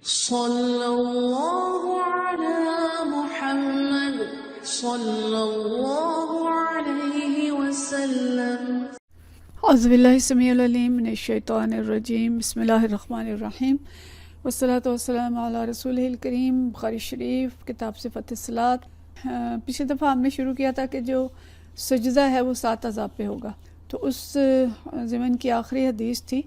صلی اللہ علی محمد صلی اللہ علیہ وسلم۔ اعوذ باللہ السمیع العلیم من الشیطان الرجیم، بسم اللہ الرحمن الرحیم، والصلاۃ والسلام علی رسولہ الکریم۔ بخاری شریف کتاب صفت الصلاۃ۔ پچھلی دفعہ ہم نے شروع کیا تھا کہ جو سجدہ ہے وہ 7 اعضاء پہ ہوگا، تو اس ضمن کی آخری حدیث تھی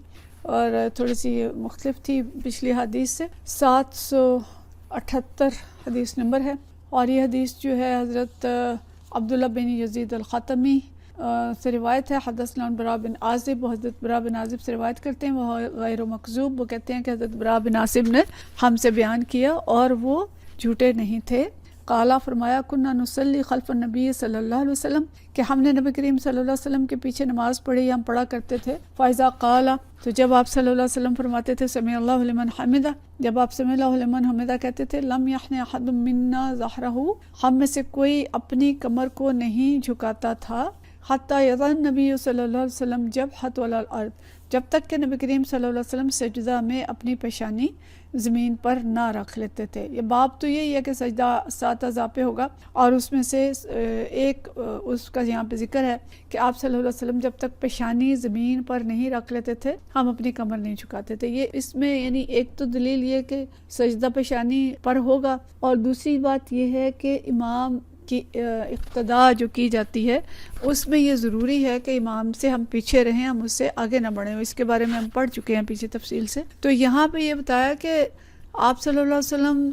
اور تھوڑی سی مختلف تھی پچھلی حدیث سے۔ 778 حدیث نمبر ہے، اور یہ حدیث جو ہے حضرت عبداللہ بن یزید الخاتمی سے روایت ہے۔ حدثنا براء بن عازب، وہ حضرت براء بن عازب سے روایت کرتے ہیں، وہ غیر مکذوب، وہ کہتے ہیں کہ حضرت براء بن عازب نے ہم سے بیان کیا اور وہ جھوٹے نہیں تھے۔ قالا، فرمایا، کننا نصلی خلف النبی صلی اللہ علیہ وسلم، کہ ہم نے نبی کریم صلی اللہ علیہ وسلم کے پیچھے نماز پڑھی، ہم پڑھا کرتے تھے۔ فاذا قالا، تو جب آپ صلی اللہ علیہ وسلم فرماتے تھے سمع اللہ لمن حمدہ، جب آپ سمع اللہ لمن حمدہ کہتے تھے، لم یحن احد منا ظہرہ، ہم میں سے کوئی اپنی کمر کو نہیں جھکاتا تھا، حتی یضع النبی صلی اللہ علیہ وسلم جبہۃ علی الارض، جب تک کہ نبی کریم صلی اللہ علیہ وسلم سجدہ میں اپنی پیشانی زمین پر نہ رکھ لیتے تھے۔ یہ باب تو یہی ہے کہ سجدہ 7 اعضاء پہ ہوگا، اور اس میں سے ایک اس کا یہاں پہ ذکر ہے کہ آپ صلی اللہ علیہ وسلم جب تک پیشانی زمین پر نہیں رکھ لیتے تھے ہم اپنی کمر نہیں جھکاتے تھے۔ یہ اس میں یعنی ایک تو دلیل یہ کہ سجدہ پیشانی پر ہوگا، اور دوسری بات یہ ہے کہ امام کی اقتداء جو کی جاتی ہے اس میں یہ ضروری ہے کہ امام سے ہم پیچھے رہیں، ہم اس سے آگے نہ بڑھیں۔ اس کے بارے میں ہم پڑھ چکے ہیں پیچھے تفصیل سے۔ تو یہاں پہ یہ بتایا کہ آپ صلی اللہ علیہ وسلم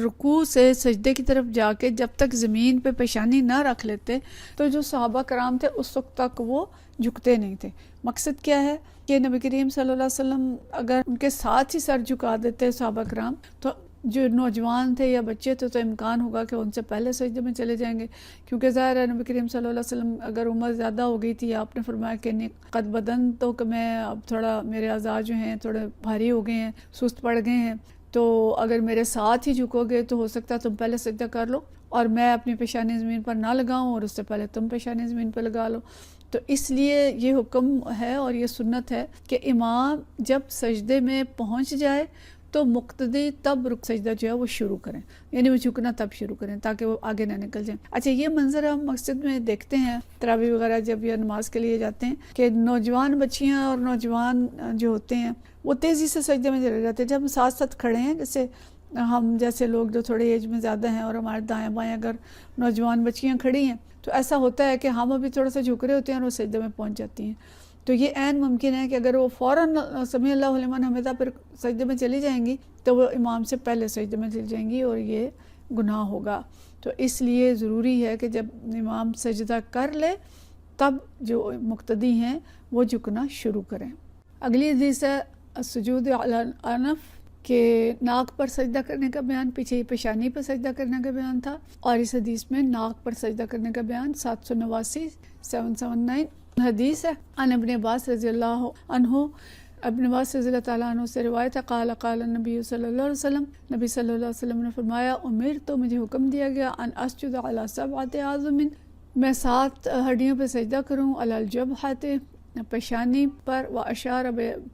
رکوع سے سجدے کی طرف جا کے جب تک زمین پہ پیشانی نہ رکھ لیتے تو جو صحابہ کرام تھے اس وقت تک وہ جھکتے نہیں تھے۔ مقصد کیا ہے کہ نبی کریم صلی اللہ علیہ وسلم اگر ان کے ساتھ ہی سر جھکا دیتے صحابہ کرام، تو جو نوجوان تھے یا بچے تھے تو امکان ہوگا کہ ان سے پہلے سجدے میں چلے جائیں گے، کیونکہ ظاہر ہے نبی کریم صلی اللہ علیہ وسلم اگر عمر زیادہ ہو گئی تھی، آپ نے فرمایا کہ قد بدن، تو کہ میں اب تھوڑا میرے اعضاء جو ہیں تھوڑے بھاری ہو گئے ہیں، سست پڑ گئے ہیں، تو اگر میرے ساتھ ہی جھکو گے تو ہو سکتا ہے تم پہلے سجدہ کر لو اور میں اپنی پیشانی زمین پر نہ لگاؤں اور اس سے پہلے تم پیشانی زمین پر لگا لو۔ تو اس لیے یہ حکم ہے اور یہ سنت ہے کہ امام جب سجدے میں پہنچ جائے تو مقتدی تب سجدہ جو ہے وہ شروع کریں، یعنی وہ جھکنا تب شروع کریں تاکہ وہ آگے نہ نکل جائیں۔ اچھا، یہ منظر ہم مسجد میں دیکھتے ہیں تراویح وغیرہ جب یہ نماز کے لیے جاتے ہیں کہ نوجوان بچیاں اور نوجوان جو ہوتے ہیں وہ تیزی سے سجدے میں چلے جاتے ہیں۔ جب ہم ساتھ ساتھ کھڑے ہیں، جیسے ہم جیسے لوگ جو تھوڑے ایج میں زیادہ ہیں اور ہمارے دائیں بائیں اگر نوجوان بچیاں کھڑی ہیں تو ایسا ہوتا ہے کہ ہم ابھی تھوڑا سا جھک رہے ہوتے ہیں اور وہ سجدے میں پہنچ جاتی ہیں۔ تو یہ عین ممکن ہے کہ اگر وہ فوراً سمیع اللہ لمن حمدہ پھر سجدے میں چلی جائیں گی تو وہ امام سے پہلے سجدے میں چلی جائیں گی اور یہ گناہ ہوگا۔ تو اس لیے ضروری ہے کہ جب امام سجدہ کر لے تب جو مقتدی ہیں وہ جھکنا شروع کریں۔ اگلی حدیث ہے السجود علی الانف، کہ ناک پر سجدہ کرنے کا بیان، پیچھے پیشانی پر سجدہ کرنے کا بیان تھا، اور اس حدیث میں ناک پر سجدہ کرنے کا بیان 779 حدیث ہے۔ عن ابن عباس رضی اللہ عنہ، ابن عباس رضی اللہ تعالیٰ عنہ سے روایت ہے، قال قال النبی صلی اللہ علیہ وسلم، نبی صلی اللہ علیہ وسلم نے فرمایا، امیر تو مجھے حکم دیا گیا ان اسجد علی 7 اعظم، میں 7 ہڈیوں پہ سجدہ کروں، علی الجبہۃ، پیشانی پر، و اشار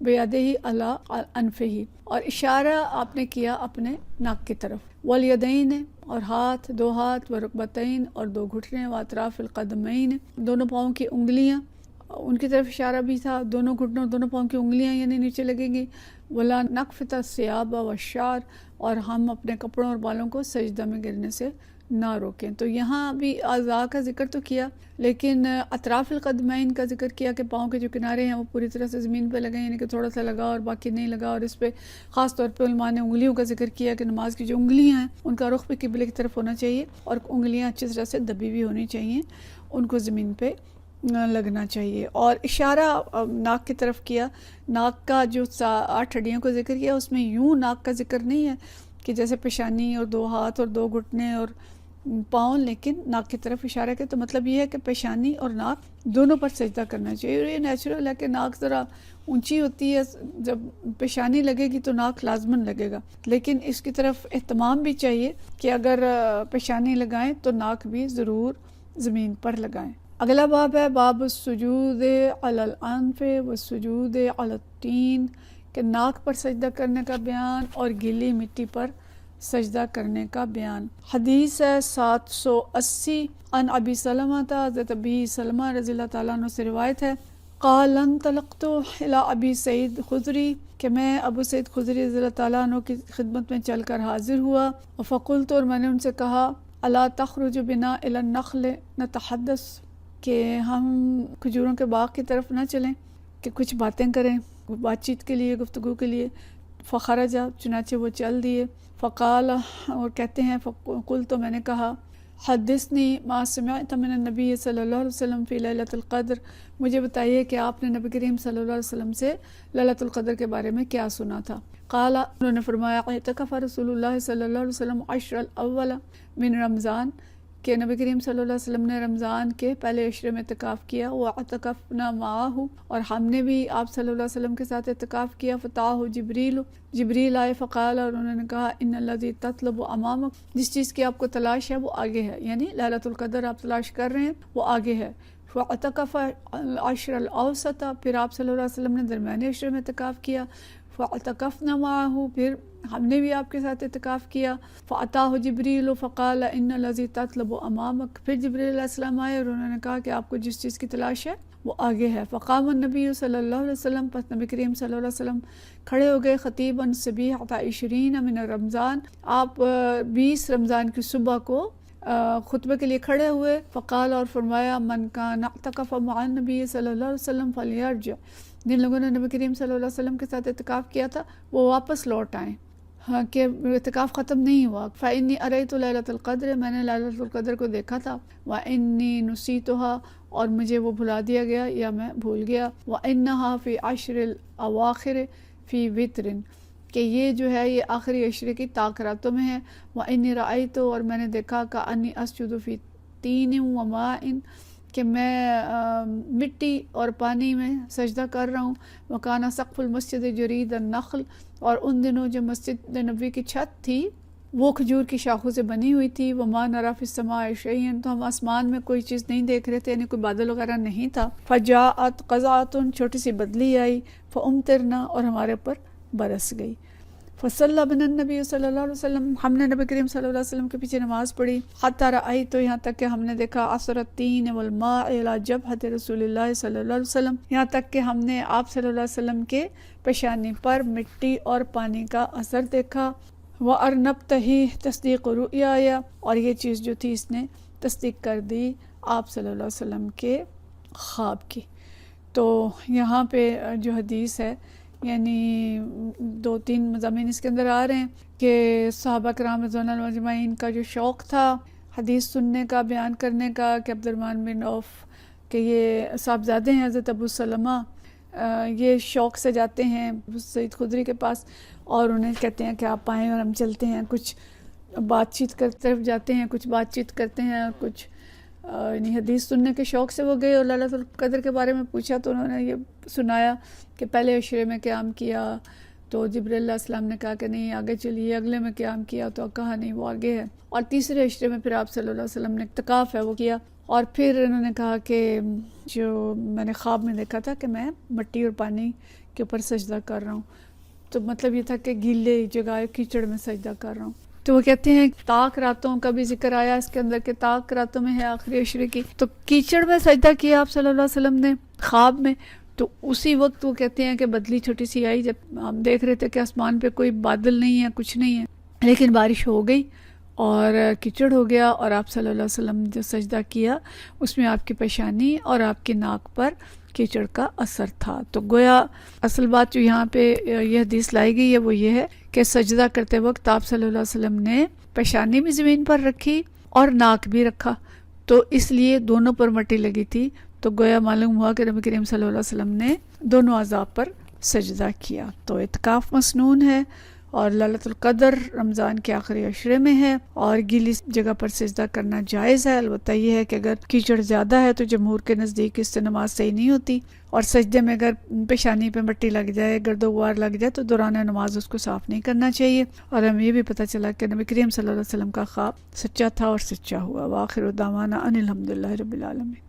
بیدہ علی انفہ، اور اشارہ آپ نے کیا اپنے ناک کی طرف، والیدین، اور ہاتھ، 2 ہاتھ، و رکبتین، اور 2 گھٹنے، و اطراف القدمین، دونوں پاؤں کی انگلیاں، ان کی طرف اشارہ بھی تھا، دونوں گھٹنوں اور دونوں پاؤں کی انگلیاں یعنی نیچے لگیں گی، ولا نکفت الثیاب والشعر، اور ہم اپنے کپڑوں اور بالوں کو سجدہ میں گرنے سے نہ روکیں۔ تو یہاں بھی اعضاء کا ذکر تو کیا، لیکن اطراف القدمین کا ذکر کیا کہ پاؤں کے جو کنارے ہیں وہ پوری طرح سے زمین پہ لگیں، یعنی کہ تھوڑا سا لگا اور باقی نہیں لگا، اور اس پہ خاص طور پہ علماء نے انگلیوں کا ذکر کیا کہ نماز کی جو انگلیاں ہیں ان کا رخ بھی قبلے کی طرف ہونا چاہیے، اور انگلیاں اچھی طرح سے دبی بھی ہونی چاہیے، ان کو زمین پہ لگنا چاہیے۔ اور اشارہ ناک کی طرف کیا، ناک کا جو 8 ہڈیوں کو ذکر کیا اس میں یوں ناک کا ذکر نہیں ہے کہ جیسے پیشانی اور 2 ہاتھ اور 2 گھٹنے اور پاؤں، لیکن ناک کی طرف اشارہ کے تو مطلب یہ ہے کہ پیشانی اور ناک دونوں پر سجدہ کرنا چاہیے۔ اور یہ نیچرل ہے کہ ناک ذرا اونچی ہوتی ہے، جب پیشانی لگے گی تو ناک لازماً لگے گا، لیکن اس کی طرف اہتمام بھی چاہیے کہ اگر پیشانی لگائیں تو ناک بھی ضرور زمین پر لگائیں۔ اگلا باب ہے باب السجود علی الانف والسجود علی التین، کہ ناک پر سجدہ کرنے کا بیان اور گیلی مٹی پر سجدہ کرنے کا بیان۔ حدیث ہے 780 عن ابی سلمہ، حضرت ابی سلمہ رضی اللہ تعالیٰ عنہ سے روایت ہے، قال انطلقت الی ابی سعید خدری، کہ میں ابو سعید خدری رضی اللہ تعالیٰ عنہ کی خدمت میں چل کر حاضر ہوا، فقلت، اور میں نے ان سے کہا، الا تخرج بنا الی النخل نتحدث، کہ ہم کھجوروں کے باغ کی طرف نہ چلیں کہ کچھ باتیں کریں، بات چیت کے لیے، گفتگو کے لیے۔ فخرج، چنانچہ وہ چل دیے۔ فقال، اور کہتے ہیں فقلت، تو میں نے کہا، حدثنی ما سمعت من النبی صلی اللہ علیہ وسلم فی لیلۃ القدر، مجھے بتائیے کہ آپ نے نبی کریم صلی اللہ علیہ وسلم سے لیلۃ القدر کے بارے میں کیا سنا تھا۔ قال، انہوں نے فرمایا، اعتکف رسول اللہ صلی اللہ علیہ وسلم عشر الاول من رمضان، کہ نبی کریم صلی اللہ علیہ وسلم نے رمضان کے پہلے عشرے میں اعتکاف کیا، واعتکفنا معہ، اور ہم نے بھی آپ صلی اللہ علیہ وسلم کے ساتھ اعتکاف کیا۔ فتاہ جبریل، جبریل آئے، فقال، اور انہوں نے کہا، ان الذی تطلب امامک، جس چیز کی آپ کو تلاش ہے وہ آگے ہے، یعنی لیلۃ القدر آپ تلاش کر رہے ہیں وہ آگے ہے۔ فاعتکف العشر الاوسط، پھر آپ صلی اللہ علیہ وسلم نے درمیانی عشرے میں اعتکاف کیا۔ فاعتکفنا معہ، پھر ہم نے بھی آپ کے ساتھ اعتکاف کیا۔ فاتاہ جبریل فقال ان الذی تطلب امامک، پھر جبریل علیہ السلام آئے اور انہوں نے کہا کہ آپ کو جس چیز کی تلاش ہے وہ آگے ہے۔ فقام النبی صلی اللہ علیہ وسلم، پس نبی کریم صلی اللہ علیہ وسلم کھڑے ہو گئے، خطیبا صبیحۃ 20 من رمضان، آپ 20 رمضان کی صبح کو خطبے کے لیے کھڑے ہوئے۔ فقال، اور فرمایا، من کان اعتکف مع النبی صلی اللہ علیہ وسلم فلیرجع، جن لوگوں نے نبی کریم صلی اللہ علیہ وسلم کے ساتھ اعتکاف کیا تھا وہ واپس لوٹ آئیں، ہاں کہ اعتکاف ختم نہیں ہوا۔ فإنی أريت ليلة القدر، میں نے لیلۃ القدر کو دیکھا تھا۔ وإنی نسیتها، اور مجھے وہ بھلا دیا گیا یا میں بھول گیا۔ وإنها في عشر الأواخر في وتر، کہ یہ جو ہے یہ آخری عشرے کی طاق راتوں میں ہے۔ وإنی رأیت، اور میں نے دیکھا، کأنی أسجد في طین وماء، کہ میں مٹی اور پانی میں سجدہ کر رہا ہوں۔ وکان سقف المسجد جرید النخل، اور ان دنوں جو مسجد نبوی کی چھت تھی وہ کھجور کی شاخوں سے بنی ہوئی تھی۔ وما نری فی السماء شیئا، تو ہم آسمان میں کوئی چیز نہیں دیکھ رہے تھے، یعنی کوئی بادل وغیرہ نہیں تھا۔ فجاءت قزعۃ، چھوٹی سی بدلی آئی، فامطرنا، اور ہمارے اوپر برس گئی۔ فصلی بنا النبی صلی اللہ علیہ وسلم، ہم نے نبی کریم صلی اللہ علیہ وسلم کے پیچھے نماز پڑھی۔ حتی رأیت، تو یہاں تک کہ ہم نے دیکھا، اثر الطین والماء الی جبہۃ رسول اللہ صلی اللہ علیہ وسلم، یہاں تک کہ ہم نے آپ صلی اللہ علیہ وسلم کے پیشانی پر مٹی اور پانی کا اثر دیکھا۔ وَأَرْنَبْتَهِ تصدیق رؤیایا، اور یہ چیز جو تھی اس نے تصدیق کر دی آپ صلی اللہ علیہ وسلم کے خواب کی۔ تو یہاں پہ جو حدیث ہے، یعنی 2-3 مضامین اس کے اندر آ رہے ہیں کہ صحابہ کرام رضوان اللہ اجمعین کا جو شوق تھا حدیث سننے کا، بیان کرنے کا، کہ عبد الرحمن بن عوف کہ یہ صاحبزادے ہیں حضرت ابو سلمہ، یہ شوق سے جاتے ہیں ابو سعید خدری کے پاس اور انہیں کہتے ہیں کہ آپ آئیں اور ہم چلتے ہیں، کچھ بات چیت کرتے طرف جاتے ہیں، کچھ بات چیت کرتے ہیں، کچھ یعنی حدیث سننے کے شوق سے وہ گئے اور لیلۃ القدر کے بارے میں پوچھا تو انہوں نے یہ سنایا کہ پہلے عشرے میں قیام کیا، تو جبریل علیہ السلام نے کہا کہ نہیں آگے چلیے، اگلے میں قیام کیا تو کہا نہیں وہ آگے ہے، اور تیسرے عشرے میں پھر آپ صلی اللہ علیہ وسلم نے اعتکاف ہے وہ کیا، اور پھر انہوں نے کہا کہ جو میں نے خواب میں دیکھا تھا کہ میں مٹی اور پانی کے اوپر سجدہ کر رہا ہوں، تو مطلب یہ تھا کہ گیلے جگہ کیچڑ میں سجدہ کر رہا ہوں۔ تو وہ کہتے ہیں طاق راتوں کا بھی ذکر آیا اس کے اندر کہ طاق راتوں میں ہے آخری عشرے کی، تو کیچڑ میں سجدہ کیا آپ صلی اللہ علیہ وسلم نے خواب میں، تو اسی وقت وہ کہتے ہیں کہ بدلی چھوٹی سی آئی، جب ہم دیکھ رہے تھے کہ آسمان پہ کوئی بادل نہیں ہے، کچھ نہیں ہے، لیکن بارش ہو گئی اور کیچڑ ہو گیا، اور آپ صلی اللہ علیہ وسلم جو سجدہ کیا اس میں آپ کی پیشانی اور آپ کی ناک پر کیچڑ کا اثر تھا۔ تو گویا اصل بات جو یہاں پہ یہ حدیث لائی گئی ہے وہ یہ ہے کہ سجدہ کرتے وقت آپ صلی اللہ علیہ وسلم نے پیشانی بھی زمین پر رکھی اور ناک بھی رکھا، تو اس لیے دونوں پر مٹی لگی تھی، تو گویا معلوم ہوا کہ نبی کریم صلی اللہ علیہ وسلم نے دونوں اعضاء پر سجدہ کیا۔ تو اعتکاف مسنون ہے، اور لیلۃ القدر رمضان کے آخری عشرے میں ہے، اور گیلی جگہ پر سجدہ کرنا جائز ہے، البتہ یہ ہے کہ اگر کیچڑ زیادہ ہے تو جمہور کے نزدیک اس سے نماز صحیح نہیں ہوتی، اور سجدے میں اگر پیشانی پہ مٹی لگ جائے، گرد و غبار لگ جائے تو دوران نماز اس کو صاف نہیں کرنا چاہیے۔ اور ہمیں یہ بھی پتہ چلا کہ نبی کریم صلی اللہ علیہ وسلم کا خواب سچا تھا اور سچا ہوا۔ وآخر دعوانا ان الحمدللہ رب العالمین۔